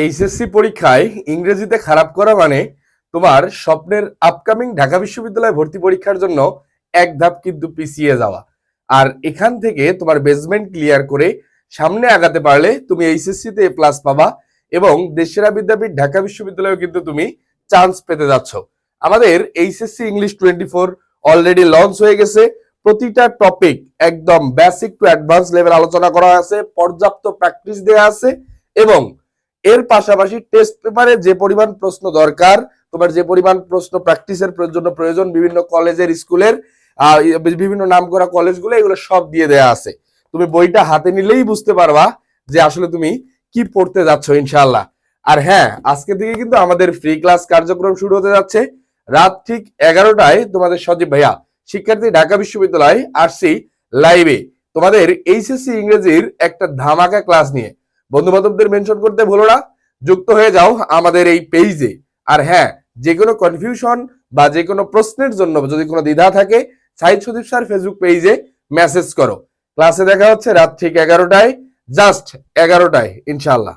HSC পরীক্ষায় ইংরেজিতে খারাপ করা মানে তোমার স্বপ্নের আপকামিং ঢাকা বিশ্ববিদ্যালয়ে ভর্তি পরীক্ষার জন্য এক ধাপ কিন্তু পিছিয়ে যাওয়া। আর এখান থেকে তোমার বেসমেন্ট ক্লিয়ার করে সামনে আগাতে পারলে তুমি এইচএসসি তে প্লাস পাবা এবং দেশসেরা বিদ্যাপীঠ ঢাকা বিশ্ববিদ্যালয়েও কিন্তু তুমি চান্স পেতে যাচ্ছ। আমাদের এইচএসসি ইংলিশ 24 অলরেডি লঞ্চ হয়ে গেছে। প্রতিটা টপিক একদম বেসিক টু অ্যাডভান্স লেভেল আলোচনা করা আছে, পর্যাপ্ত প্র্যাকটিস দেওয়া আছে এবং এর পাশাপাশি টেস্ট পেপারে যে পরিমাণ প্রশ্ন দরকার, তোমার যে পরিমাণ প্রশ্ন প্র্যাকটিসের জন্য প্রয়োজন, বিভিন্ন কলেজের স্কুলের বিভিন্ন নামকরা কলেজগুলো এগুলো সব দিয়ে দেয়া আছে। তুমি বইটা হাতে নিলেই বুঝতে পারবা যে আসলে তুমি কি পড়তে যাচ্ছ ইনশাআল্লাহ। আর হ্যাঁ, আজকে থেকে কিন্তু আমাদের ফ্রি ক্লাস কার্যক্রম শুরু হতে যাচ্ছে। রাত ঠিক 11টায় তোমাদের সজীব ভাইয়া শিক্ষার্থী ঢাকা বিশ্ববিদ্যালয় আসছি লাইভে তোমাদের এইচএসসি ইংরেজির একটা ধামাকা ক্লাস নিয়ে। বন্ধু বান্ধবদের মেনশন করতে ভুলো না, যুক্ত হয়ে যাও আমাদের এই পেজে। আর হ্যাঁ, যে কোনো কনফিউশন বা যে কোনো প্রশ্নের জন্য যদি কোনো দ্বিধা থাকে, সাইদ সদীপ স্যার ফেসবুক পেজে মেসেজ করো। ক্লাসে দেখা হচ্ছে রাত ঠিক 11টায়, জাস্ট 11টায় ইনশাআল্লাহ।